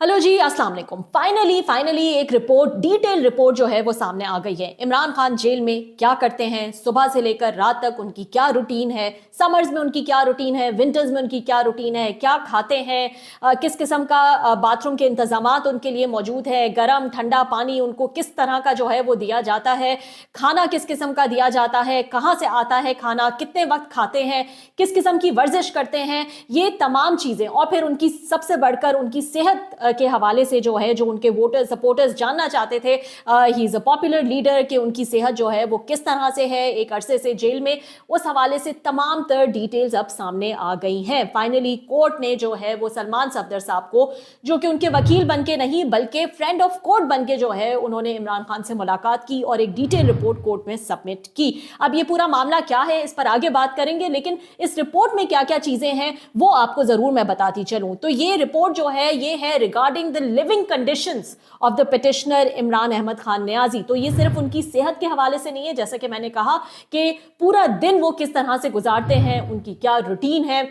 Hello जी, अस्सलाम वालेकुम। Finally एक रिपोर्ट, डिटेल रिपोर्ट जो है वो सामने आ गई है। इमरान खान जेल में क्या करते हैं, सुबह से लेकर रात तक उनकी क्या रूटीन है, समर्स में उनकी क्या रूटीन है, विंटर्स में उनकी क्या रूटीन है, क्या खाते हैं, किस किस्म का बाथरूम के इंतजामात उनके लिए मौजूद है, गर्म ठंडा पानी उनको किस तरह का जो है वो दिया जाता है, खाना किस किस्म का दिया जाता है, कहाँ से आता है खाना, कितने वक्त खाते हैं, किस किस्म की वर्जिश करते हैं, ये तमाम चीज़ें। और फिर उनकी सबसे बढ़कर उनकी सेहत के हवाले से जो है, जो उनके वोटर सपोर्टर्स जानना चाहते थे, he is a popular leader, कि उनकी सेहत जो है वो किस तरह से है एक अरसे से जेल में, उस हवाले से तमाम तर डिटेल्स अब सामने आ गई हैं। फाइनली कोर्ट ने जो है वो सलमान सफदर साहब को, जो कि उनके वकील बन के नहीं बल्कि फ्रेंड ऑफ कोर्ट बन के जो है, उन्होंने इमरान खान से मुलाकात की और एक डिटेल रिपोर्ट कोर्ट में सबमिट की। अब ये पूरा मामला क्या है, इस पर आगे बात करेंगे, लेकिन इस रिपोर्ट में क्या क्या चीज़ें हैं वो आपको ज़रूर मैं बताती चलूँ। तो ये रिपोर्ट जो है ये है regarding the living conditions of the petitioner Imran Ahmed Khan Niazi. तो ये सिर्फ उनकी सेहत के हवाले से नहीं है, जैसा कि मैंने कहा कि पूरा दिन वो किस तरह से गुजारते हैं, उनकी क्या रूटीन है,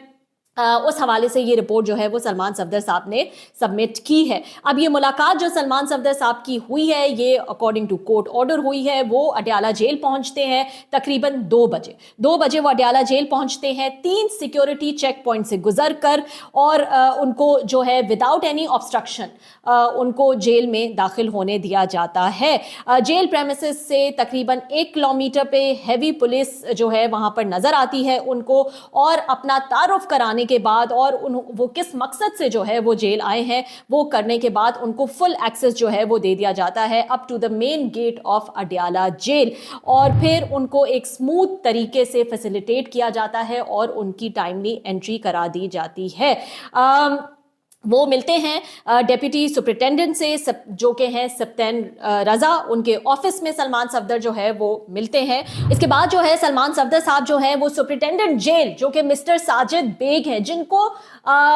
उस हवाले से ये रिपोर्ट जो है वो सलमान सफदर साहब ने सबमिट की है। अब ये मुलाकात जो सलमान सफदर साहब की हुई है, ये अकॉर्डिंग टू कोर्ट ऑर्डर हुई है। वो अडयाला जेल पहुंचते हैं तकरीबन 2 बजे वो अडयाला जेल पहुंचते हैं, 3 सिक्योरिटी चेक पॉइंट से गुजर कर, और उनको जो है विदाउट एनी ऑब्स्ट्रक्शन उनको जेल में दाखिल होने दिया जाता है। जेल प्रेमिसेस से तकरीबन 1 किलोमीटर पे हैवी पुलिस जो है वहाँ पर नज़र आती है उनको, और अपना तारुफ कराने के बाद और वो किस मकसद से जो है वो जेल आए हैं वो करने के बाद उनको फुल एक्सेस जो है वो दे दिया जाता है up to the main gate of Adiala jail, और फिर उनको एक स्मूथ तरीके से फैसिलिटेट किया जाता है और उनकी टाइमली एंट्री करा दी जाती है। वो मिलते हैं डेप्यूटी सुपरिटेंडेंट से, जो कि हैं सप्तैन रज़ा, उनके ऑफिस में सलमान सफदर जो है वो मिलते हैं। इसके बाद जो है सलमान सफदर साहब जो है वो सुपरिटेंडेंट जेल, जो कि मिस्टर साजिद बेग हैं, जिनको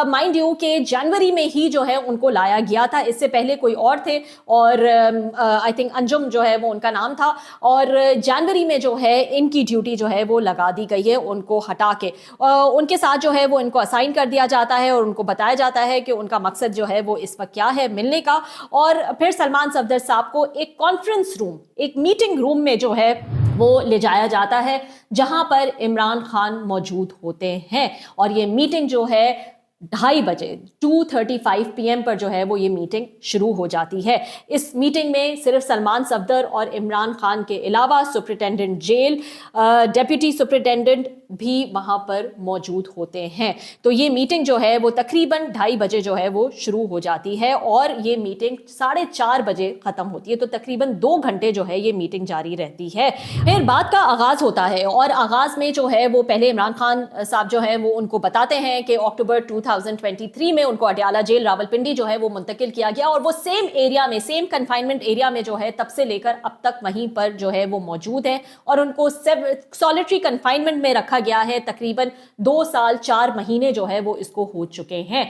माइंड यू के जनवरी में ही जो है उनको लाया गया था, इससे पहले कोई और थे, और आई थिंक अंजुम जो है वो उनका नाम था, और जनवरी में जो है इनकी ड्यूटी जो है वो लगा दी गई है उनको हटा के। उनके साथ जो है वो इनको असाइन कर दिया जाता है और उनको बताया जाता है कि उनका मकसद जो है वो इस वक्त क्या है मिलने का। और फिर सलमान सफदर साहब को एक कॉन्फ्रेंस रूम, एक मीटिंग रूम में जो है वो ले जाया जाता है, जहां पर इमरान खान मौजूद होते हैं। और ये मीटिंग जो है 2:30 बजे 2:35 PM पर जो है वो ये मीटिंग शुरू हो जाती है। इस मीटिंग में सिर्फ सलमान सफदर और इमरान खान के अलावा सुपरिटेंडेंट जेल, डेप्यूटी सुपरिटेंडेंट भी वहाँ पर मौजूद होते हैं। तो ये मीटिंग जो है वो तकरीबन 2:30 बजे जो है वो शुरू हो जाती है और ये मीटिंग 4:30 बजे ख़त्म होती है। तो तकरीबन 2 घंटे जो है ये मीटिंग जारी रहती है। फिर बात का आगाज़ होता है और आगाज़ में जो है वो पहले इमरान खान साहब जो है वो उनको बताते हैं कि अक्टूबर 2023 में उनको अडयाला जेल रावलपिंडी जो है वो मुंतकिल किया गया, और वो सेम एरिया में, सेम कन्फाइनमेंट एरिया में जो है तब से लेकर अब तक वहीं पर जो है वो मौजूद है, और उनको सॉलिटरी कन्फाइनमेंट में रखा गया है। तकरीबन 2 साल 4 महीने जो है वो इसको हो चुके हैं।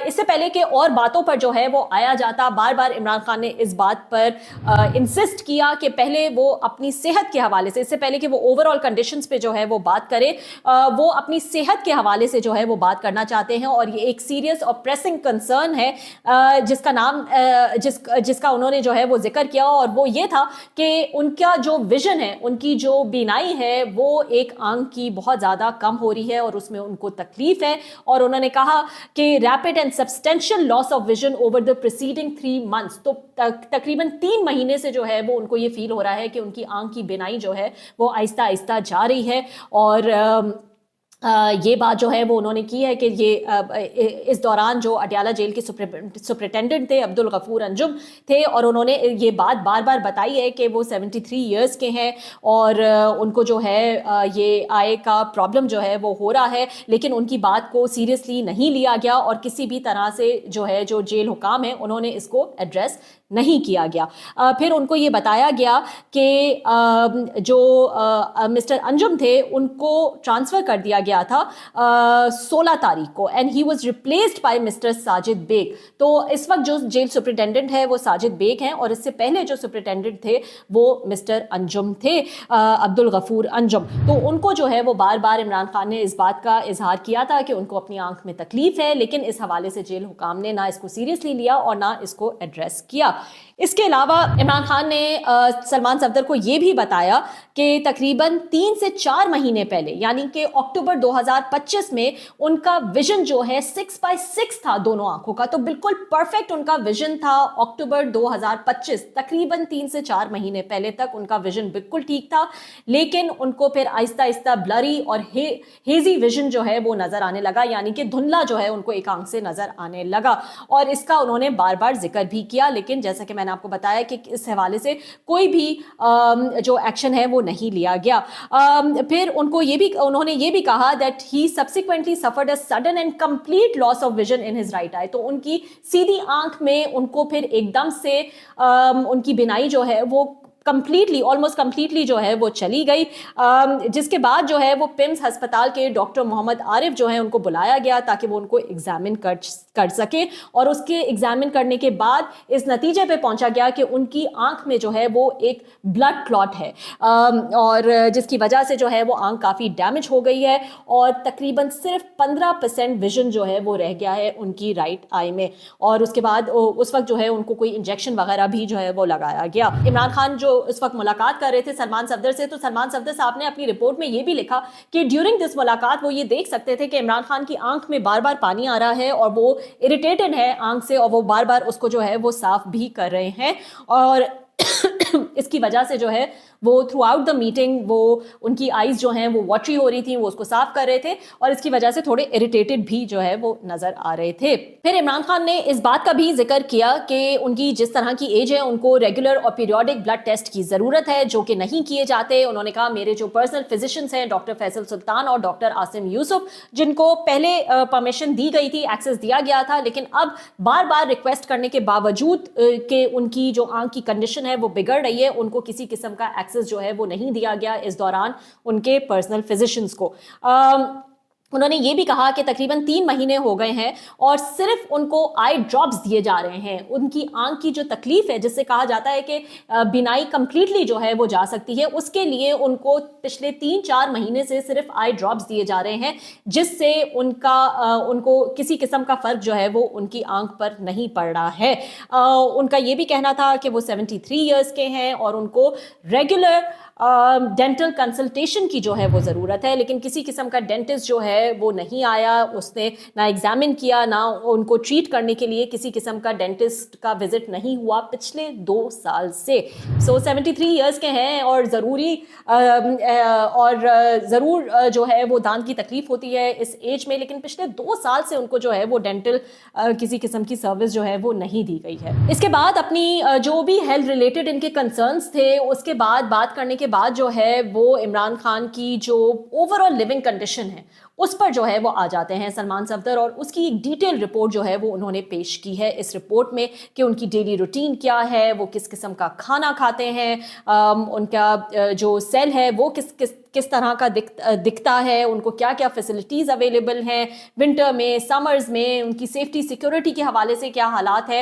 इससे पहले के और बातों पर जो है वो आया जाता, बार बार इमरान खान ने इस बात पर इंसिस्ट किया कि पहले वो अपनी सेहत के हवाले से, इससे पहले कि वो ओवरऑल कंडीशंस पे जो है वो बात करें, वो अपनी सेहत के हवाले से जो है वो बात करना चाहते हैं। और ये एक सीरियस और प्रेसिंग कंसर्न है जिसका नाम जिसका उन्होंने जो है वो जिक्र किया, और वो ये था कि उनका जो विजन है, उनकी जो बीनाई है, वो एक आंख की बहुत ज़्यादा कम हो रही है और उसमें उनको तकलीफ है। और उन्होंने कहा कि rapid and substantial loss of vision over the preceding 3 months, तो तकरीबन 3 महीने से जो है वो उनको ये फील हो रहा है कि उनकी आंख की बीनाई जो है वो आहिस्ता आहिस्ता जा रही है। और ये बात जो है वो उन्होंने की है कि ये इस दौरान जो अडयाला जेल के सुपरिटेंडेंट थे अब्दुल गफूर अंजुम थे, और उन्होंने ये बात बार बार बताई है कि वो 73 इयर्स के हैं और उनको जो है ये आय का प्रॉब्लम जो है वो हो रहा है, लेकिन उनकी बात को सीरियसली नहीं लिया गया और किसी भी तरह से जो है जो जेल हुकाम है उन्होंने इसको एड्रेस नहीं किया गया। फिर उनको ये बताया गया कि जो मिस्टर अंजुम थे उनको ट्रांसफ़र कर दिया गया था 16 तारीख को, and he was replaced by mister Sajid Baig. तो इस वक्त जो जेल सुपरिटेंडेंट है वो साजिद बेग हैं, और इससे पहले जो सुपरिटेंडेंट थे वो मिस्टर अंजुम थे, अब्दुल गफूर अंजुम। तो उनको जो है वो बार बार इमरान खान ने इस बात का इजहार किया था कि उनको अपनी आंख में तकलीफ है, लेकिन इस हवाले से जेल हुकाम ने ना इसको सीरियसली लिया और ना इसको एड्रेस किया। इसके अलावा इमरान खान ने सलमान सफदर को ये भी बताया कि तकरीबन 3 से 4 महीने पहले, यानी कि अक्टूबर 2025 में उनका विजन जो है 6/6 था दोनों आंखों का, तो बिल्कुल परफेक्ट उनका विजन था। अक्टूबर 2025 तकरीबन 3 से 4 महीने पहले तक उनका विजन बिल्कुल ठीक था, लेकिन उनको फिर आहिस्ता आहिस्ता ब्लरी और हेजी विजन जो है वो नजर आने लगा, यानी कि धुंधला जो है उनको एक आंख से नजर आने लगा, और इसका उन्होंने बार बार जिक्र भी किया। लेकिन जैसा कि मैंने आपको बताया कि इस हवाले से कोई भी जो एक्शन है वो नहीं लिया गया। फिर उन्होंने ये भी कहा that he subsequently suffered a sudden and complete loss of vision in his right I. तो उनकी सीधी आंख में उनको फिर एकदम से उनकी बिनाई जो है वो ऑलमोस्ट कंप्लीटली जो है वो चली गई, जिसके बाद जो है वो पिम्स अस्पताल के डॉक्टर मोहम्मद आरिफ जो है उनको बुलाया गया ताकि वो उनको एग्जामिन कर सके, और उसके एग्जामिन करने के बाद इस नतीजे पे पहुंचा गया कि उनकी आंख में जो है वो एक ब्लड क्लॉट है, और जिसकी वजह से जो है वो आंख काफ़ी डैमेज हो गई है, और तकरीबन सिर्फ 15% विजन जो है वो रह गया है उनकी राइट आई में। और उसके बाद उस वक्त जो है उनको कोई इंजेक्शन वगैरह भी जो है वो लगाया गया। इमरान खान जो इस वक्त मुलाकात कर रहे थे सलमान सफदर से, तो सलमान सफदर साहब ने अपनी रिपोर्ट में ये भी लिखा कि ड्यूरिंग दिस मुलाकात वो ये देख सकते थे कि इमरान खान की आंख में बार बार पानी आ रहा है और वो इरिटेटेड है आंख से, और वो बार बार उसको जो है वो साफ भी कर रहे हैं, और इसकी वजह से जो है वो थ्रू आउट द मीटिंग वो उनकी आईज जो हैं वो वाटरी हो रही थी, वो उसको साफ कर रहे थे, और इसकी वजह से थोड़े इरिटेटेड भी जो है वो नजर आ रहे थे। फिर इमरान खान ने इस बात का भी जिक्र किया कि उनकी जिस तरह की एज है उनको रेगुलर और पीरियोडिक ब्लड टेस्ट की जरूरत है, जो कि नहीं किए जाते। उन्होंने कहा मेरे जो पर्सनल फिजिशियंस हैं डॉक्टर फैसल सुल्तान और डॉक्टर आसिम यूसुफ, जिनको पहले परमिशन दी गई थी, एक्सेस दिया गया था, लेकिन अब बार बार रिक्वेस्ट करने के बावजूद कि उनकी जो आंख की कंडीशन है वो बिगड़ रही है, उनको किसी किस्म का एक्सेस जो है वो नहीं दिया गया इस दौरान उनके पर्सनल फिजिशियंस को। उन्होंने ये भी कहा कि तकरीबन 3 महीने हो गए हैं और सिर्फ उनको आई ड्रॉप्स दिए जा रहे हैं। उनकी आंख की जो तकलीफ है, जिससे कहा जाता है कि बिनाई कंप्लीटली जो है वो जा सकती है, उसके लिए उनको पिछले 3-4 महीने से सिर्फ आई ड्रॉप्स दिए जा रहे हैं, जिससे उनको किसी किस्म का फर्क जो है वो उनकी आंख पर नहीं पड़ रहा है। उनका ये भी कहना था कि वो 73 ईयर्स के हैं और उनको रेगुलर डेंटल कंसल्टेशन की जो है वो ज़रूरत है, लेकिन किसी किस्म का डेंटिस्ट जो है वो नहीं आया, उसने ना एग्जामिन किया, ना उनको ट्रीट करने के लिए किसी किस्म का डेंटिस्ट का विजिट नहीं हुआ पिछले 2 साल से। 73 ईयर्स के हैं और ज़रूर जो है वो दांत की तकलीफ होती है इस एज में, लेकिन पिछले 2 साल से उनको जो है वो डेंटल किसी किस्म की सर्विस जो है वो नहीं दी गई है। इसके बाद अपनी जो भी हेल्थ रिलेटेड इनके कंसर्न्स थे, उसके बाद बात करने के बाद जो है वो इमरान खान की जो ओवरऑल लिविंग कंडीशन है उस पर जो है वो आ जाते हैं सलमान सफदर, और उसकी एक डिटेल रिपोर्ट जो है वो उन्होंने पेश की है इस रिपोर्ट में कि उनकी डेली रूटीन क्या है, वो किस किस्म का खाना खाते हैं, उनका जो सेल है वो किस तरह का दिखता है, उनको क्या क्या फैसिलिटीज़ अवेलेबल हैं विंटर में, समर्स में, उनकी सेफ्टी सिक्योरिटी के हवाले से क्या हालात है,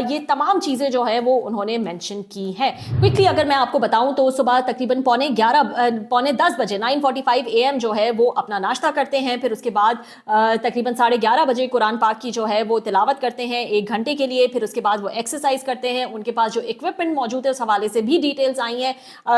ये तमाम चीज़ें जो है वो उन्होंने मेंशन की हैं। क्विकली अगर मैं आपको बताऊं तो सुबह तकरीबन पौने 10 बजे 9:45 AM जो है वो अपना नाश्ता करते हैं, फिर उसके बाद तकरीबन 11:30 बजे कुरान पाक की जो है वो तिलावत करते हैं 1 घंटे के लिए, फिर उसके बाद वो एक्सरसाइज करते हैं। उनके पास जो इक्विपमेंट मौजूद है उस हवाले से भी डिटेल्स आई हैं।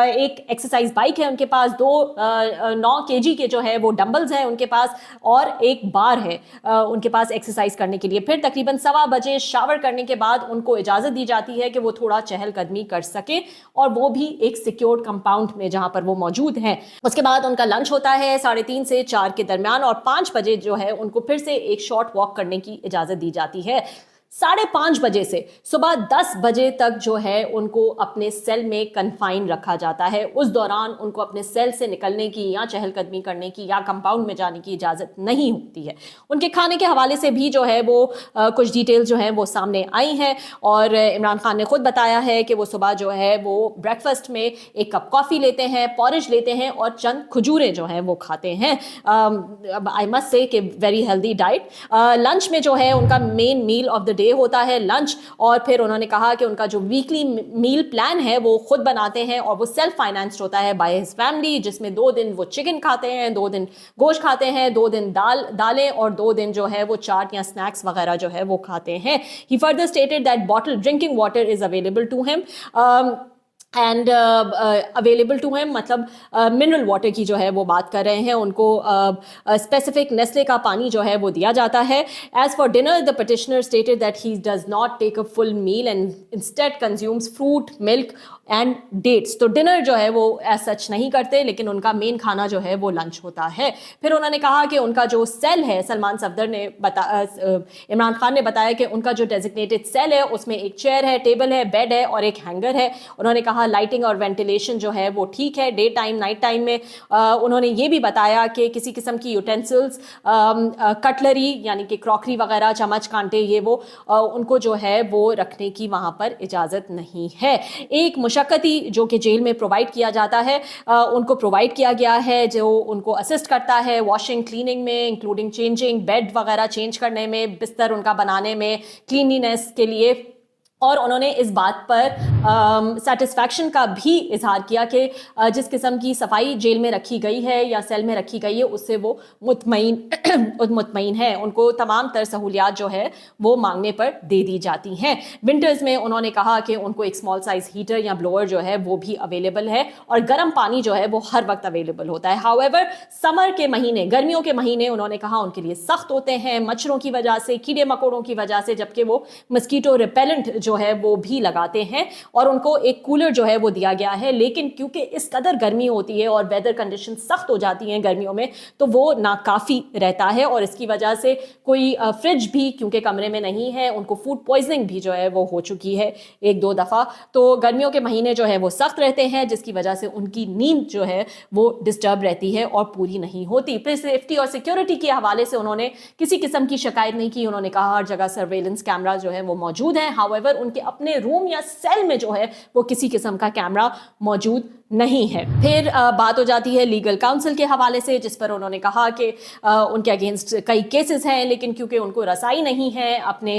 एक एक्सरसाइज बाइक है उनके पास, 9 kg के जो है वो डंबल्स हैं उनके पास, और एक बार है उनके पास एक्सरसाइज करने के लिए। फिर तकरीबन 1:15 बजे शावर करने के बाद उनको इजाज़त दी जाती है कि वो थोड़ा चहलकदमी कर सके, और वो भी एक सिक्योर्ड कंपाउंड में जहाँ पर वो मौजूद हैं। उसके बाद उनका लंच होता है 3:30 से 4 के दरमियान, और 5 बजे जो है उनको फिर से एक शॉर्ट वॉक करने की इजाज़त दी जाती है। 5:30 बजे से सुबह 10 बजे तक जो है उनको अपने सेल में कन्फाइन रखा जाता है। उस दौरान उनको अपने सेल से निकलने की या चहलकदमी करने की या कंपाउंड में जाने की इजाज़त नहीं होती है। उनके खाने के हवाले से भी जो है वो कुछ डिटेल्स जो हैं वो सामने आई हैं, और इमरान खान ने खुद बताया है कि वो सुबह जो है वो ब्रेकफास्ट में 1 कप कॉफ़ी लेते हैं, पॉरिज लेते हैं और चंद खजूरें जो हैं वो खाते हैं। आई मस्ट से कि वेरी हेल्दी डाइट। लंच में जो है उनका main meal of the day होता है लंच, और फिर उन्होंने कहा कि उनका जो वीकली मील प्लान है वो खुद बनाते हैं और वो सेल्फ फाइनेंस्ड होता है बाय हिज फैमिली, जिसमें 2 दिन वो चिकन खाते हैं, 2 दिन गोश्त खाते हैं, 2 दिन दालें और 2 दिन जो है वो चाट या स्नैक्स वगैरह जो है वो खाते हैं। He further stated that bottled drinking water is available to him. And available to him मतलब मिनरल वाटर की जो है वो बात कर रहे हैं, उनको स्पेसिफिक नेस्ले का पानी जो है वो दिया जाता है। As for dinner the petitioner stated that he does not take a full meal and instead consumes fruit, milk and dates. तो डिनर जो है वो एज सच नहीं करते, लेकिन उनका मेन खाना जो है वो लंच होता है। फिर उन्होंने कहा कि उनका जो सेल है, सलमान सफदर ने इमरान खान ने बताया कि उनका जो डेजिग्नेटेड सेल है उसमें एक चेयर है, टेबल है, बेड है और एक हैंगर है। उन्होंने कहा लाइटिंग और वेंटिलेशन जो है वो ठीक है डे टाइम नाइट टाइम में। उन्होंने ये भी बताया कि किसी किस्म की यूटेंसिल्स, कटलरी यानी कि क्रॉकरी वगैरह, चम्मच कांटे, ये वो उनको जो है वो रखने की वहाँ पर इजाज़त नहीं है। एक मुशक्कती जो कि जेल में प्रोवाइड किया जाता है उनको प्रोवाइड किया गया है, जो उनको असिस्ट करता है वॉशिंग क्लीनिंग में, इंक्लूडिंग चेंजिंग बेड वगैरह चेंज करने में, बिस्तर उनका बनाने में, क्लीनलीनेस के लिए। और उन्होंने इस बात पर सेटिस्फैक्शन का भी इजहार किया कि जिस किस्म की सफाई जेल में रखी गई है या सेल में रखी गई है उससे वो मुतमईन है। उनको तमाम तर सहूलियात जो है वो मांगने पर दे दी जाती हैं। विंटर्स में उन्होंने कहा कि उनको एक स्मॉल साइज हीटर या ब्लोअर जो है वो भी अवेलेबल है और गर्म पानी जो है वो हर वक्त अवेलेबल होता है। हाउएवर समर के महीने, गर्मियों के महीने उन्होंने कहा उनके लिए सख्त होते हैं मच्छरों की वजह से, कीड़े मकोड़ों की वजह से, जबकि वो मस्कीटो रिपेलेंट जो है वो भी लगाते हैं और उनको एक कूलर जो है वो दिया गया है। लेकिन क्योंकि इस कदर गर्मी होती है और वेदर कंडीशन सख्त हो जाती हैं गर्मियों में, तो वो नाकाफी रहता है और इसकी वजह से कोई फ्रिज भी क्योंकि कमरे में नहीं है, उनको फूड पॉइजनिंग भी जो है वो हो चुकी है 1-2 दफ़ा। तो गर्मियों के महीने जो है वो सख्त रहते हैं, जिसकी वजह से उनकी नींद जो है वो डिस्टर्ब रहती है और पूरी नहीं होती। फिर सेफ्टी और सिक्योरिटी के हवाले से उन्होंने किसी किस्म की शिकायत नहीं की। उन्होंने कहा हर जगह सर्वेलेंस कैमरा जो है वो मौजूद है। हाउएवर उनके अपने रूम या सेल में जो है वो किसी किस्म का कैमरा मौजूद नहीं है। फिर बात हो जाती है लीगल काउंसिल के हवाले से, जिस पर उन्होंने कहा कि उनके अगेंस्ट कई केसेस हैं, लेकिन क्योंकि उनको रसाई नहीं है अपने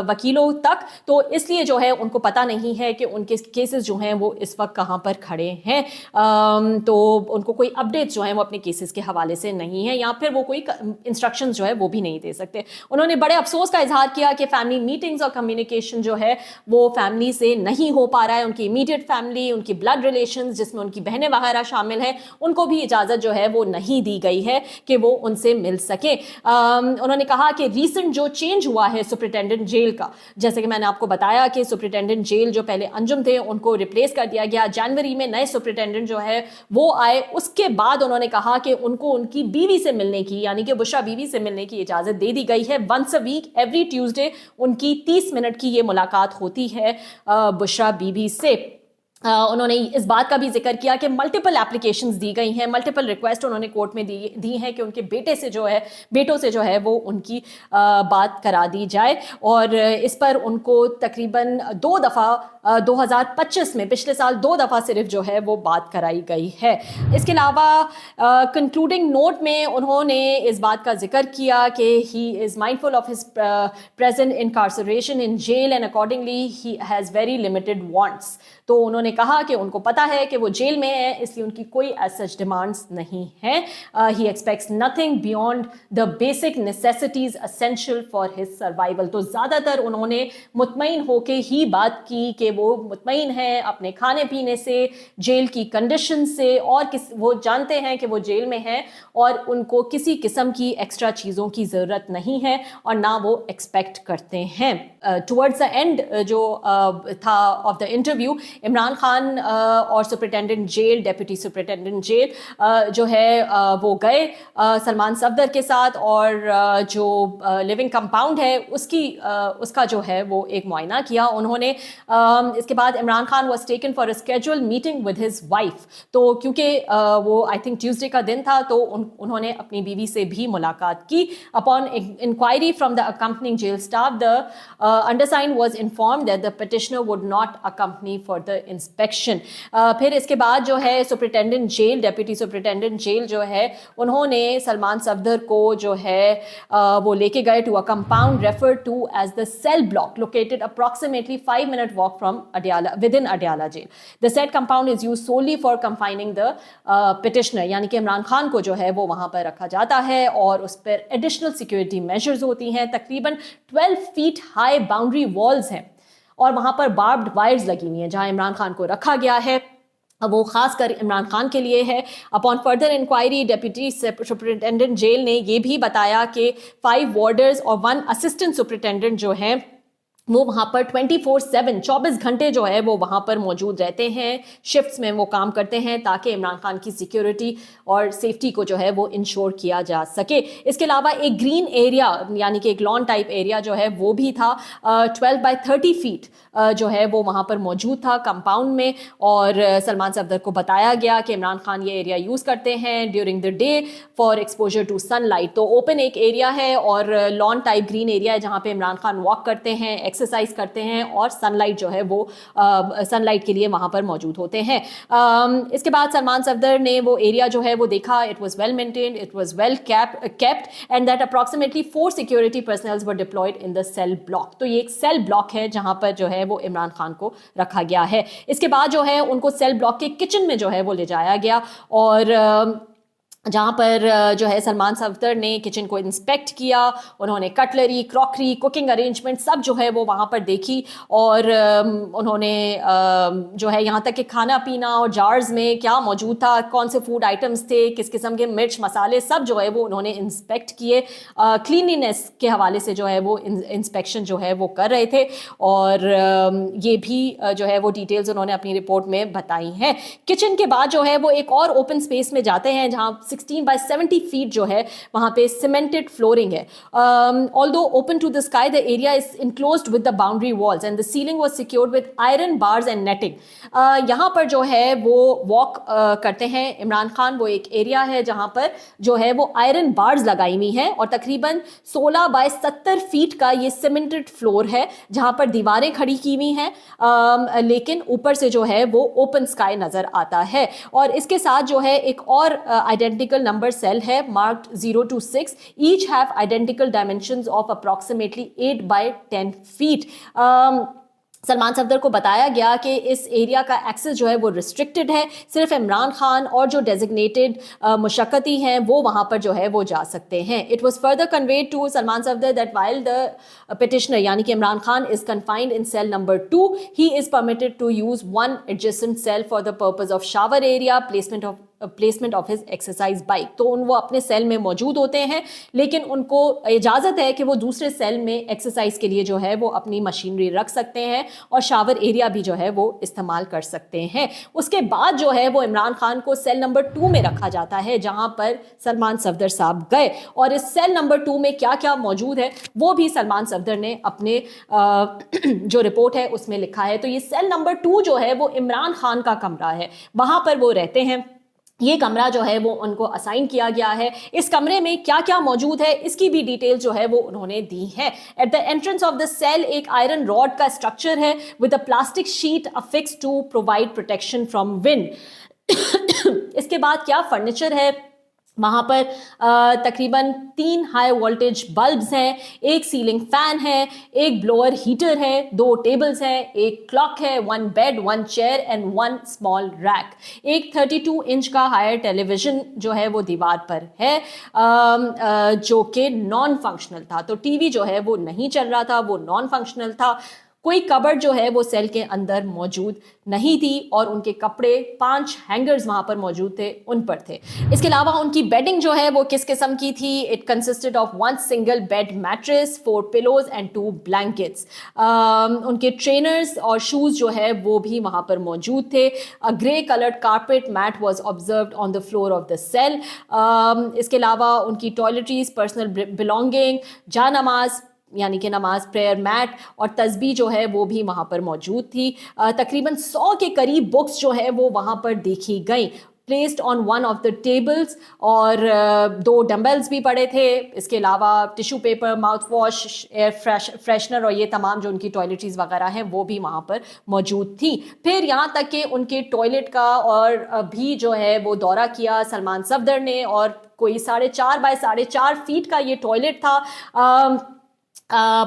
वकीलों तक, तो इसलिए जो है उनको पता नहीं है कि उनके केसेस जो हैं वो इस वक्त कहाँ पर खड़े हैं। तो उनको कोई अपडेट्स जो हैं वो अपने केसेस के हवाले से नहीं है, या फिर वो कोई इंस्ट्रक्शंस जो है वो भी नहीं दे सकते। उन्होंने बड़े अफसोस का इजहार किया कि फैमिली मीटिंग्स और कम्युनिकेशन जो है वो फैमिली से नहीं हो पा रहा है। उनकी इमीडिएट फैमिली, उनकी ब्लड रिलेशंस जिसमें उनकी बहनें वगैरह शामिल हैं, उनको भी इजाज़त जो है वो नहीं दी गई है कि वो उनसे मिल सके। उन्होंने कहा कि रीसेंट जो चेंज हुआ है सुपरिटेंडेंट जेल का, जैसे कि मैंने आपको बताया कि सुपरिटेंडेंट जेल जो पहले अंजुम थे उनको रिप्लेस कर दिया गया। जनवरी में नए सुपरिटेंडेंट जो है वो आए। उसके बाद उन्होंने कहा कि उनको उनकी बीवी से मिलने की, यानी कि बुशरा बीवी से मिलने की इजाज़त दे दी गई है। Once a week every Tuesday उनकी 30 मिनट की ये मुलाकात होती है बुशरा बीवी से। उन्होंने इस बात का भी जिक्र किया कि मल्टीपल एप्लीकेशंस दी गई हैं, मल्टीपल रिक्वेस्ट उन्होंने कोर्ट में दी हैं कि उनके बेटों से जो है वो उनकी बात करा दी जाए। और इस पर उनको तकरीबन 2 दफ़ा 2025 में, पिछले साल 2 दफ़ा सिर्फ जो है वो बात कराई गई है। इसके अलावा कंक्लूडिंग नोट में उन्होंने इस बात का जिक्र किया कि he is mindful of his present incarceration in jail and accordingly he has very limited wants. तो उन्होंने कहा कि उनको पता है कि वो जेल में है, इसलिए उनकी कोई एज सच डिमांड्स नहीं है। He expects nothing beyond the basic necessities essential for his survival. तो ज़्यादातर उन्होंने मुतमईन होके ही बात की कि वो मुतमईन हैं अपने खाने पीने से, जेल की कंडीशन से, और वो जानते हैं कि वो जेल में हैं और उनको किसी किस्म की एक्स्ट्रा चीज़ों की ज़रूरत नहीं है और ना वो एक्सपेक्ट करते हैं. टुवर्ड्स द एंड जो था of the interview, Imran Khan और superintendent jail, deputy superintendent jail जो है वो गए सलमान सफदर के साथ, और जो लिविंग कंपाउंड है उसका जो है वो एक मुआयना किया उन्होंने. इसके बाद Imran Khan was taken for a schedule meeting with his wife. तो क्योंकि वो आई थिंक ट्यूसडे का दिन था, तो उन्होंने अपनी बीवी से भी मुलाकात की. Upon inquiry from the accompanying jail staff, the undersigned was informed that the petitioner would not accompany for the inspection. फिर इसके बाद जो है superintendent jail, deputy superintendent jail जो है, उन्होंने सलमान सफदर को जो है वो लेके गए to a compound referred to as the cell block located approximately 5 minute walk from Adiala, within Adiala jail. The said compound is used solely for confining the petitioner, यानी कि इमरान खान को जो है वो वहाँ पर रखा जाता है और उस पर एडिशनल सिक्योरिटी मेजर्स होती हैं. तकरीबन 12 feet हाई बाउंड्री वॉल्स हैं और वहाँ पर बार्ब्ड वायर्स लगी हुई हैं जहाँ इमरान खान को रखा गया है. वो खास कर इमरान खान के लिए है. Upon further inquiry, deputy superintendent jail ने ये भी बताया कि 5 वार्डर्स और 1 असिस्टेंट सुपरिटेंडेंट जो हैं वो वहाँ पर 24/7 घंटे जो है वो वहाँ पर मौजूद रहते हैं. शिफ्ट्स में वो काम करते हैं ताकि इमरान खान की सिक्योरिटी और सेफ्टी को जो है वो इंश्योर किया जा सके. इसके अलावा एक ग्रीन एरिया, यानी कि एक लॉन टाइप एरिया जो है वो भी था. 12 by 30 feet जो है वो वहाँ पर मौजूद था कंपाउंड में, और सलमान सफदर को बताया गया कि इमरान खान ये एरिया यूज़ करते हैं during the day for exposure to sunlight. तो ओपन एक एरिया है और लॉन टाइप ग्रीन एरिया है जहाँ पे इमरान खान वॉक करते हैं, एक्सरसाइज करते हैं और सनलाइट जो है वो सनलाइट के लिए वहाँ पर मौजूद होते हैं. इसके बाद सलमान सफदर ने वो एरिया जो है वो देखा. It was well maintained, it was well kept, and that approximately 4 security personnels were deployed in the cell block. तो ये एक सेल ब्लॉक है जहाँ पर जो है वो इमरान खान को रखा गया है. इसके बाद जो है उनको सेल ब्लॉक के किचन में जो है वो ले जाया गया, और जहाँ पर जो है सलमान सफदर ने किचन को इंस्पेक्ट किया. उन्होंने कटलरी, क्रॉकरी, कुकिंग अरेंजमेंट सब जो है वो वहाँ पर देखी, और उन्होंने जो है यहाँ तक कि खाना पीना और जार्स में क्या मौजूद था, कौन से फूड आइटम्स थे, किस किस्म के मिर्च मसाले, सब जो है वो उन्होंने इंस्पेक्ट किए. क्लीनलीनेस के हवाले से जो है वो इंस्पेक्शन जो है वो कर रहे थे, और ये भी जो है वो डिटेल्स उन्होंने अपनी रिपोर्ट में बताई हैं. किचन के बाद जो है वो एक और ओपन स्पेस में जाते हैं जहाँ 16 by 70 feet जो है वहाँ पे सीमेंटेड फ्लोरिंग है. Although open to the sky, the area is enclosed with the boundary walls and the ceiling was secured with iron bars and netting. यहाँ पर जो है वो वॉक करते हैं इमरान खान. वो एक एरिया है जहाँ पर जो है वो आयरन बार्स लगाई हुई हैं, और तकरीबन 16 by 70 feet का ये सीमेंटेड फ्लोर है जहाँ पर दीवारें खड़ी की हुई हैं, लेकिन ऊपर से जो है वो ओपन स्काई नज़र आता है. और इसके साथ जो है एक और identical number cell है marked 0 to 6. Each have identical dimensions of approximately 8 by 10 feet. Salman Safdar को बताया गया कि इस एरिया का एक्सेस जो है वो रिस्ट्रिक्टेड है. सिर्फ इमरान खान और जो डेजिग्नेटेड मुशक्कती हैं वो वहाँ पर जो है वो जा सकते हैं. It was further conveyed to Salman Safdar that while the petitioner, यानी कि Imran Khan, is confined in cell number 2, he is permitted to use 1 adjacent cell for the purpose of shower area, placement of his exercise bike. तो वो अपने cell में मौजूद होते हैं, लेकिन उनको इजाज़त है कि वो दूसरे सेल में एक्सरसाइज के लिए जो है वो अपनी मशीनरी रख सकते हैं और शावर एरिया भी जो है वो इस्तेमाल कर सकते हैं. उसके बाद जो है वो इमरान खान को सेल नंबर 2 में रखा जाता है जहां पर सलमान सफदर साहब गए, और इस सेल नंबर 2 में क्या क्या मौजूद है वो भी सलमान सफदर ने अपने जो रिपोर्ट है उसमें लिखा है. तो ये सेल नंबर 2 जो है वो इमरान खान का कमरा है, वहां पर वो रहते हैं. ये कमरा जो है वो उनको असाइन किया गया है. इस कमरे में क्या क्या मौजूद है इसकी भी डिटेल जो है वो उन्होंने दी है. At the entrance of the cell एक आयरन रॉड का स्ट्रक्चर है with a plastic sheet affix to provide protection from wind. इसके बाद क्या फर्नीचर है वहाँ पर, तकरीबन 3 हाई वोल्टेज बल्ब्स हैं, एक सीलिंग फैन है, एक ब्लोअर हीटर है, 2 टेबल्स हैं, एक क्लॉक है, 1 bed, 1 chair and 1 small rack. एक 32 इंच का हायर टेलीविजन जो है वो दीवार पर है, जो कि नॉन फंक्शनल था. तो टीवी जो है वो नहीं चल रहा था, वो नॉन फंक्शनल था. कोई कबर्ड जो है वो सेल के अंदर मौजूद नहीं थी और उनके कपड़े 5 हैंगर्स वहाँ पर मौजूद थे, उन पर थे। इसके अलावा उनकी बेडिंग जो है वो किस किस्म की थी? It consisted of 1 single bed mattress, 4 pillows and 2 blankets. उनके ट्रेनर्स और शूज़ जो है वो भी वहाँ पर मौजूद थे। A grey coloured carpet mat was observed on the floor of the cell. इसके अलावा उनकी टॉयलेटरीज, पर्सनल बिलोंगिंग, जा नमाज यानी कि नमाज, प्रेयर मैट और तस्बीह जो है वो भी वहाँ पर मौजूद थी। तकरीबन 100 के करीब बुक्स जो है वो वहाँ पर देखी गई, placed on one of the tables, और 2 डम्बल्स भी पड़े थे। इसके अलावा tissue paper, mouth wash, air freshener और ये तमाम जो उनकी टॉयलेटरीज वगैरह हैं वो भी वहाँ पर मौजूद थी। फिर यहाँ तक कि उनके टॉयलेट का और भी जो है वो दौरा किया सलमान सफदर ने, और कोई 4.5 बाय 4.5 फीट का ये टॉयलेट था,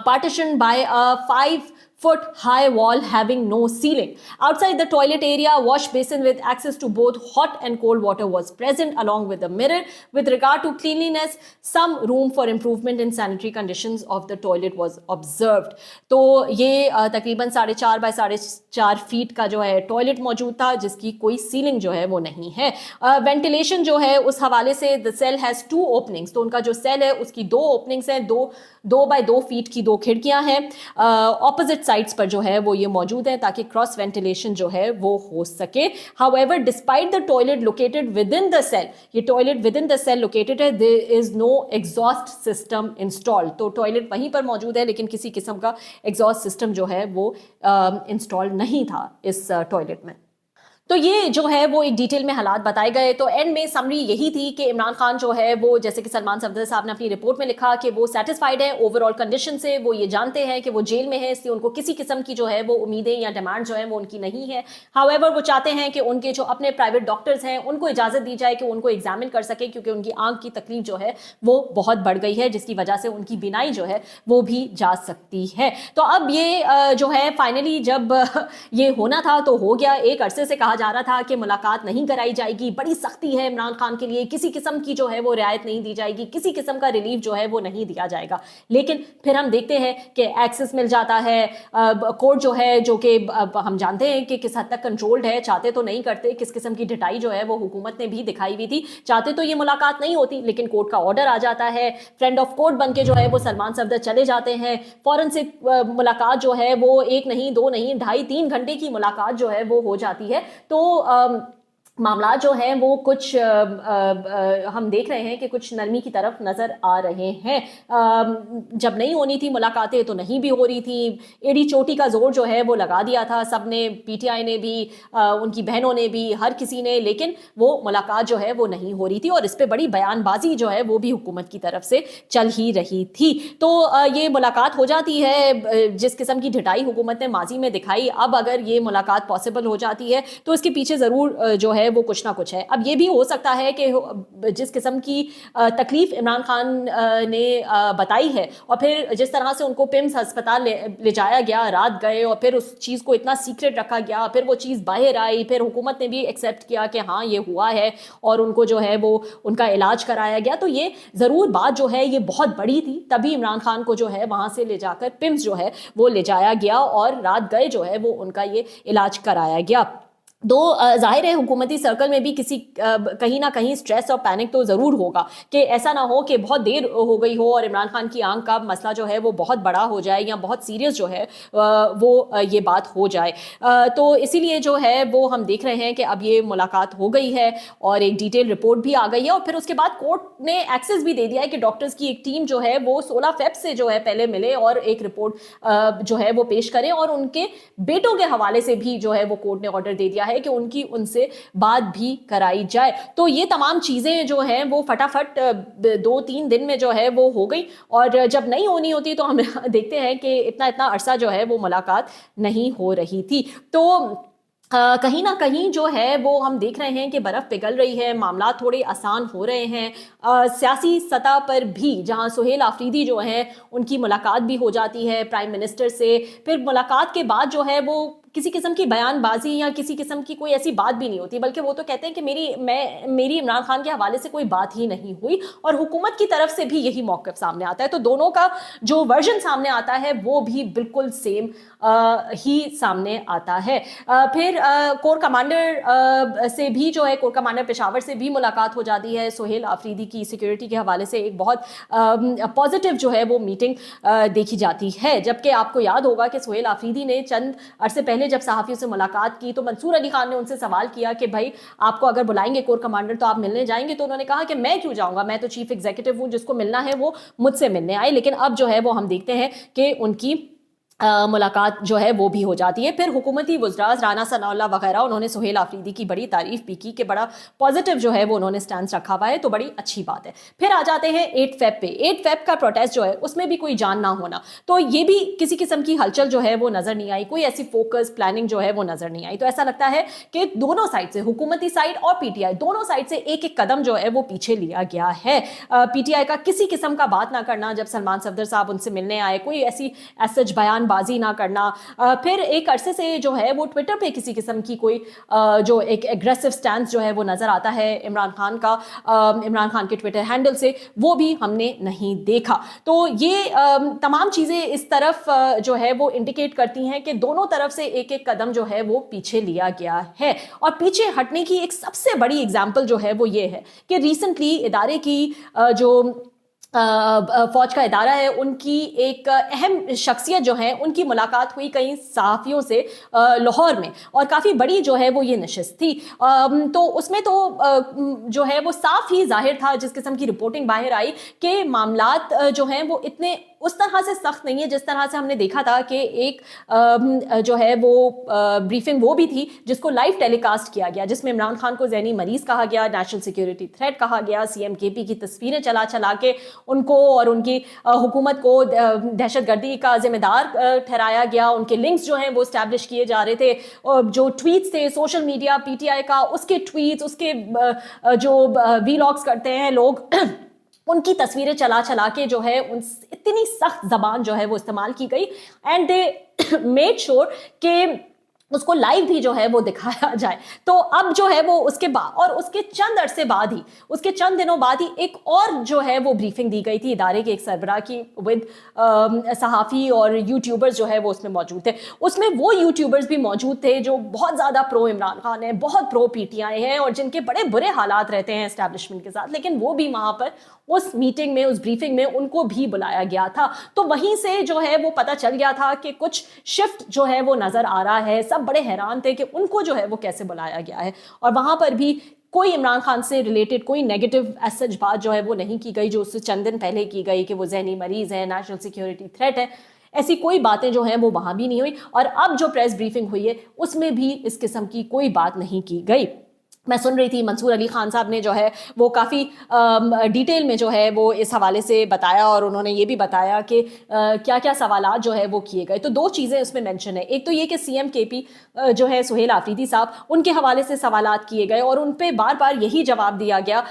partitioned by a 5-foot high wall having no ceiling. Outside the toilet area, wash basin with access to both hot and cold water was present, along with a mirror. With regard to cleanliness, some room for improvement in sanitary conditions of the toilet was observed. तो ये तकरीबन 4.5 bye 4.5 feet का जो है toilet मौजूद था, जिसकी कोई सीलिंग जो है वो नहीं है। वेंटिलेशन जो है उस हवाले से, द सेल हैज़ 2 ओपनिंग्स, तो उनका जो सेल है उसकी 2 ओपनिंग्स हैं, 2 बाय 2 फीट की 2 खिड़कियां हैं। ऑपोजिट साइड्स पर जो है वो ये मौजूद है ताकि क्रॉस वेंटिलेशन जो है वो हो सके। However, despite the toilet located within the cell, ये toilet within the cell located है, there is no exhaust system installed. तो टॉयलेट वहीं पर मौजूद है लेकिन किसी किस्म का एग्जॉस्ट सिस्टम जो है वो इंस्टॉल नहीं था इस टॉयलेट में। तो ये जो है वो एक डिटेल में हालात बताए गए। तो एंड में समरी यही थी कि इमरान खान जो है वो, जैसे कि सलमान सफदर साहब ने अपनी रिपोर्ट में लिखा कि वो सेटिस्फाइड है ओवरऑल कंडीशन से। वो ये जानते हैं कि वो जेल में है, इसलिए उनको किसी किस्म की जो है वो उम्मीदें या डिमांड जो है वो उनकी नहीं है। हाउएवर, वो चाहते हैं कि उनके जो अपने प्राइवेट डॉक्टर्स हैं उनको इजाज़त दी जाए कि उनको एग्जामिन कर सके, क्योंकि उनकी आंख की तकलीफ जो है वो बहुत बढ़ गई है, जिसकी वजह से उनकी बीनाई जो है वो भी जा सकती है। तो अब ये जो है फाइनली जब ये होना था तो हो गया। एक अरसे से कहा जा रहा था कि मुलाकात नहीं कराई जाएगी, बड़ी सख्ती है इमरान खान के लिए, किसी किस्म की जो है वो रियायत नहीं दी जाएगी, किसी किस्म का रिलीफ जो है वो नहीं दिया जाएगा। लेकिन फिर हम देखते हैं कि एक्सेस मिल जाता है। कोर्ट जो है, जो कि हम जानते हैं कि किस हद तक कंट्रोल्ड है, चाहते तो नहीं करते, किस किस्म की ढिठाई जो है वो हुकूमत ने भी दिखाई हुई थी। चाहते तो ये मुलाकात नहीं होती, लेकिन कोर्ट का ऑर्डर आ जाता है, फ्रेंड ऑफ कोर्ट बन के जो है वो सलमान सफदर चले जाते हैं। फौरन से मुलाकात जो है वो 1 नहीं 2 नहीं 2.5-3 घंटे की मुलाकात जो है वो हो जाती है। तो मामला जो है वो कुछ हम देख रहे हैं कि कुछ नरमी की तरफ नज़र आ रहे हैं। जब नहीं होनी थी मुलाकातें तो नहीं भी हो रही थी। एड़ी चोटी का जोर जो है वो लगा दिया था सब ने, पीटीआई ने भी, उनकी बहनों ने भी, हर किसी ने, लेकिन वो मुलाकात जो है वो नहीं हो रही थी और इस पर बड़ी बयानबाजी जो है वो भी हुकूमत की तरफ से चल ही रही थी। तो ये मुलाकात हो जाती है, जिस किस्म की ढिठाई हुकूमत ने माजी में दिखाई, अब अगर ये मुलाकात पॉसिबल हो जाती है तो इसके पीछे ज़रूर जो है वो कुछ ना कुछ है। अब ये भी हो सकता है कि जिस किस्म की तकलीफ इमरान खान ने बताई है और फिर जिस तरह से उनको पिम्स अस्पताल ले जाया गया, रात गए और फिर उस चीज़ को इतना सीक्रेट रखा गया, फिर वो चीज़ बाहर आई, फिर हुकूमत ने भी एक्सेप्ट किया कि हाँ ये हुआ है और उनको जो है वो उनका इलाज कराया गया। तो ये ज़रूर बात जो है ये बहुत बड़ी थी, तभी इमरान खान को जो है वहाँ से ले जाकर पिम्स जो है वो ले जाया गया और रात गए जो है वो उनका ये इलाज कराया गया। दो जाहिर है हुकूमती सर्कल में भी किसी कहीं ना कहीं स्ट्रेस और पैनिक तो ज़रूर होगा कि ऐसा ना हो कि बहुत देर हो गई हो और इमरान खान की आंख का मसला जो है वो बहुत बड़ा हो जाए या बहुत सीरियस जो है वो ये बात हो जाए। तो इसीलिए जो है वो हम देख रहे हैं कि अब ये मुलाकात हो गई है और एक डिटेल रिपोर्ट भी आ गई है और फिर उसके बाद कोर्ट ने एक्सेस भी दे दिया है कि डॉक्टर्स की एक टीम जो है वो 16 फेब से जो है पहले मिले और एक रिपोर्ट जो है वो पेश करें और उनके बेटों के हवाले से भी जो है वो कोर्ट ने ऑर्डर दे दिया है कि उनकी उनसे बात भी कराई जाए। तो ये तमाम चीज़ें जो हैं वो फटाफट 2-3 दिन में जो है वो हो गई और जब नहीं होनी होती तो हम देखते हैं कि इतना अरसा जो है वो मुलाकात नहीं हो रही थी। तो कहीं ना कहीं जो है वो हम देख रहे हैं कि बर्फ़ पिघल रही है, मामला थोड़े आसान हो रहे हैं। सियासी सतह पर भी जहां सुहेल आफरीदी जो हैं उनकी मुलाकात भी हो जाती है प्राइम मिनिस्टर से, फिर मुलाकात के बाद जो है वो किसी किस्म की बयानबाजी या किसी किस्म की कोई ऐसी बात भी नहीं होती, बल्कि वो तो कहते हैं कि मेरी इमरान खान के हवाले से कोई बात ही नहीं हुई, और हुकूमत की तरफ से भी यही मौक़िफ़ सामने आता है। तो दोनों का जो वर्जन सामने आता है वो भी बिल्कुल सेम ही सामने आता है। फिर कोर कमांडर से भी जो है, कोर कमांडर पेशावर से भी मुलाकात हो जाती है सुहेल आफरीदी की। सिक्योरिटी के हवाले से एक बहुत पॉजिटिव जो है वो मीटिंग देखी जाती है। जबकि आपको याद होगा कि सुहेल आफरीदी ने चंद अरसे पहले जब सहाफ़ियों से मुलाकात की तो मंसूर अली खान ने उनसे सवाल किया कि भाई आपको अगर बुलाएंगे कोर कमांडर तो आप मिलने जाएंगे? तो उन्होंने कहा कि मैं क्यों जाऊंगा, मैं तो चीफ एग्जीक्यूटिव हूं, जिसको मिलना है वो मुझसे मिलने आए। लेकिन अब जो है वो हम देखते हैं कि उनकी मुलाकात जो है वो भी हो जाती है। फिर हुकूमती वज़रात राना सनाउल्लाह वगैरह, उन्होंने सुहेल आफरीदी की बड़ी तारीफ भी की कि बड़ा पॉजिटिव जो है वो उन्होंने स्टैंड रखा हुआ है, तो बड़ी अच्छी बात है। फिर आ जाते हैं 8 फ़ेब पे। 8 फ़ेब का प्रोटेस्ट जो है उसमें भी कोई जान ना होना, तो ये भी किसी किस्म की हलचल जो है वो नज़र नहीं आई, कोई ऐसी फोकस प्लानिंग जो है वो नज़र नहीं आई। तो ऐसा लगता है कि दोनों साइड से, हुकूमती साइड और पीटीआई, दोनों साइड से एक एक कदम जो है वो पीछे लिया गया है। पीटीआई का किसी किस्म का बात ना करना, जब सलमान सफदर साहब उनसे मिलने आए, कोई ऐसी सच बयानबाजी ना करना। फिर एक अरसे से जो है वो ट्विटर पे किसी किस्म की कोई जो एक एग्रेसिव स्टैंड जो है वो नजर आता है इमरान खान का, इमरान खान के ट्विटर हैंडल से, वो भी हमने नहीं देखा। तो ये तमाम चीज़ें इस तरफ जो है वो इंडिकेट करती हैं कि दोनों तरफ से एक एक कदम जो है वो पीछे लिया गया है। और पीछे हटने की एक सबसे बड़ी एग्जाम्पल जो है वो ये है कि रिसेंटली इदारे की जो फौज का इदारा है, उनकी एक अहम शख्सियत जो है उनकी मुलाकात हुई कई सहाफ़ियों से लाहौर में, और काफ़ी बड़ी जो है वो ये नशिस्त थी। तो उसमें तो जो है वो साफ ही जाहिर था, जिस किस्म की रिपोर्टिंग बाहर आई, कि मामलात जो हैं वो इतने उस तरह से सख्त नहीं है जिस तरह से हमने देखा था कि एक जो है वो ब्रीफिंग वो भी थी जिसको लाइव टेलीकास्ट किया गया, जिसमें इमरान खान को ज़हनी मरीज़ कहा गया, नेशनल सिक्योरिटी थ्रेट कहा गया, CMKP की तस्वीरें चला चला के उनको और उनकी हुकूमत को दहशतगर्दी का जिम्मेदार ठहराया गया। उनके लिंक्स जो हैं वो स्टैब्लिश किए जा रहे थे, और जो ट्वीट्स थे सोशल मीडिया PTI का, उसके ट्वीट्स, उसके जो वीलॉग्स करते हैं लोग उनकी तस्वीरें चला चला के जो है उन इतनी सख्त जबान जो है वो इस्तेमाल की गई, एंड दे मेड श्योर कि उसको लाइव भी जो है वो दिखाया जाए। तो अब जो है वो उसके बाद, और उसके चंद अरसे बाद ही, उसके चंद दिनों बाद ही एक और जो है वो ब्रीफिंग दी गई थी इदारे के एक सरबराह की, विद सहाफ़ी और यूट्यूबर्स जो है वो उसमें मौजूद थे। उसमें वो यूट्यूबर्स भी मौजूद थे जो बहुत ज़्यादा प्रो इमरान खान है, बहुत प्रो PTI है, और जिनके बड़े बुरे हालात रहते हैं एस्टैब्लिशमेंट के साथ, लेकिन वो भी वहाँ पर उस मीटिंग में, उस ब्रीफिंग में उनको भी बुलाया गया था। तो वहीं से जो है वो पता चल गया था कि कुछ शिफ्ट जो है वो नज़र आ रहा है। सब बड़े हैरान थे कि उनको जो है वो कैसे बुलाया गया है, और वहाँ पर भी कोई इमरान खान से रिलेटेड कोई नेगेटिव सच बात जो है वो नहीं की गई, जो उससे चंद दिन पहले की गई कि वो ज़हनी मरीज़ है, नेशनल सिक्योरिटी थ्रेट है। ऐसी कोई बातें जो हैं वो वहाँ भी नहीं हुई, और अब जो प्रेस ब्रीफिंग हुई है उसमें भी इस किस्म की कोई बात नहीं की गई। मैं सुन रही थी मंसूर अली खान साहब ने जो है वो काफ़ी डिटेल में जो है वो इस हवाले से बताया, और उन्होंने ये भी बताया कि क्या क्या सवालात जो है वो किए गए। तो दो चीज़ें उसमें मेंशन है, एक तो ये कि CMKP जो है सुहेल आफरीदी साहब, उनके हवाले से सवालात किए गए, और उन पर बार बार यही जवाब दिया गया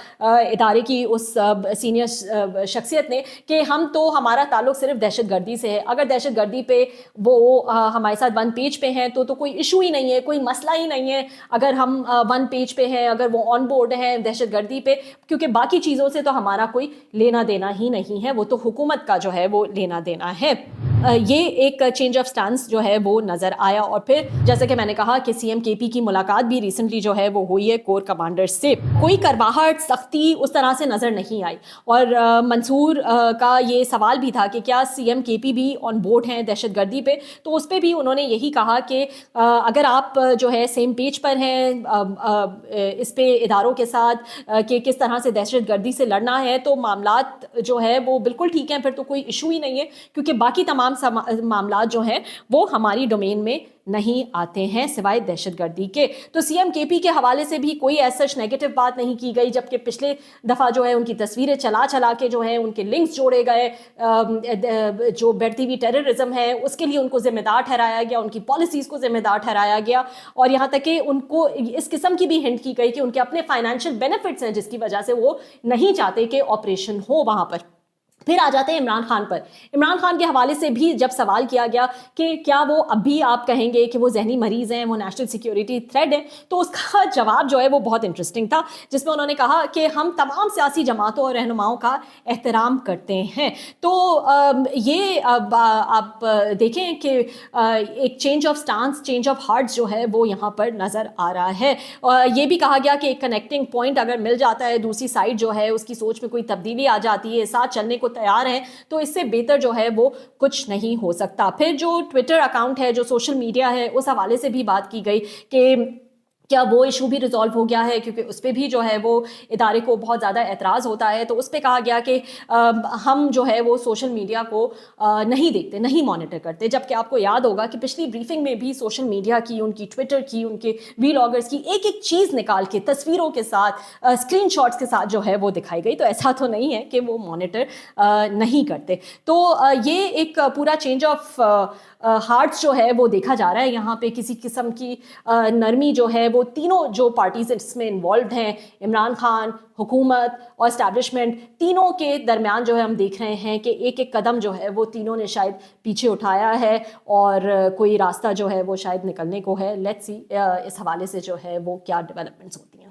इदारे की उस सीनियर शख्सियत ने कि हम तो, हमारा ताल्लुक सिर्फ दहशतगर्दी से है, अगर दहशतगर्दी पे वो हमारे साथ वन पेज पे हैं तो कोई इशू ही नहीं है, कोई मसला ही नहीं है अगर हम वन पेज पे हैं, अगर वो ऑन बोर्ड है दहशतगर्दी पे, क्योंकि बाकी चीज़ों से तो हमारा कोई लेना देना ही नहीं है, वो तो हुकूमत का जो है वो लेना देना है। ये एक चेंज ऑफ स्टांस जो है वो नज़र आया। और फिर जैसे कि मैंने कहा कि CMKP की मुलाकात भी रिसेंटली जो है वो हुई है कोर कमांडर से, कोई करवाहट, सख्ती उस तरह से नज़र नहीं आई। और मंसूर का ये सवाल भी था कि क्या CMKP भी ऑन बोर्ड हैं दहशतगर्दी पे, तो उस पर भी उन्होंने यही कहा कि अगर आप जो है सेम पेज पर हैं इस पे इदारों के साथ कि किस तरह से दहशतगर्दी से लड़ना है, तो मामलात जो है वो बिल्कुल ठीक हैं, फिर तो कोई इशू ही नहीं है, क्योंकि बाकी तमाम मामलात जो हैं वो हमारी डोमेन में नहीं आते हैं सिवाय दहशतगर्दी के। तो CMKP के हवाले से भी कोई ऐसा नेगेटिव बात नहीं की गई, जबकि पिछले दफ़ा जो है उनकी तस्वीरें चला चला के जो है उनके लिंक्स जोड़े गए, जो बढ़ती हुई टेररिज्म है उसके लिए उनको जिम्मेदार ठहराया गया, उनकी पॉलिसीज़ को जिम्मेदार ठहराया गया, और यहाँ तक कि उनको इस किस्म की भी हिंट की गई कि उनके अपने फाइनेंशियल बेनिफिट्स हैं जिसकी वजह से वो नहीं चाहते कि ऑपरेशन हो वहाँ पर। پھر آ جاتے ہیں عمران خان پر. عمران خان کے حوالے سے بھی جب سوال کیا گیا کہ کیا وہ اب بھی آپ کہیں گے کہ وہ ذہنی مریض ہیں, وہ نیشنل سیکیورٹی تھریٹ ہیں, تو اس کا جواب جو ہے وہ بہت انٹرسٹنگ تھا, جس میں انہوں نے کہا کہ ہم تمام سیاسی جماعتوں اور رہنماؤں کا احترام کرتے ہیں. تو یہ آپ دیکھیں کہ ایک change of stance, change of hearts جو ہے وہ یہاں پر نظر آ رہا ہے. یہ بھی کہا گیا کہ ایک کنیکٹنگ پوائنٹ اگر مل جاتا ہے, دوسری سائڈ جو ہے اس کی سوچ میں کوئی تبدیلی آ جاتی ہے, ساتھ چلنے کو تیار ہیں, تو اس سے بہتر جو ہے وہ کچھ نہیں ہو سکتا. پھر جو ٹویٹر اکاؤنٹ ہے, جو سوشل میڈیا ہے, اس حوالے سے بھی بات کی گئی کہ کیا وہ ایشو بھی ریزالو ہو گیا ہے, کیونکہ اس پہ بھی جو ہے وہ ادارے کو بہت زیادہ اعتراض ہوتا ہے. تو اس پہ کہا گیا کہ ہم جو ہے وہ سوشل میڈیا کو نہیں دیکھتے, نہیں مانیٹر کرتے, جبکہ آپ کو یاد ہوگا کہ پچھلی بریفنگ میں بھی سوشل میڈیا کی, ان کی ٹویٹر کی, ان کے ویلاگرز کی ایک ایک چیز نکال کے تصویروں کے ساتھ, اسکرین شاٹس کے ساتھ جو ہے وہ دکھائی گئی. تو ایسا تو نہیں ہے کہ وہ مانیٹر نہیں کرتے. تو یہ ایک پورا چینج آف ہارٹس جو ہے وہ دیکھا جا رہا ہے یہاں پہ. کسی قسم کی نرمی جو ہے وہ تینوں جو پارٹیز اس میں انوالوڈ ہیں, عمران خان, حکومت اور اسٹیبلشمنٹ, تینوں کے درمیان جو ہے ہم دیکھ رہے ہیں کہ ایک ایک قدم جو ہے وہ تینوں نے شاید پیچھے اٹھایا ہے, اور کوئی راستہ جو ہے وہ شاید نکلنے کو ہے. لیٹس سی اس حوالے سے جو ہے وہ کیا ڈیولپمنٹس ہوتی ہیں.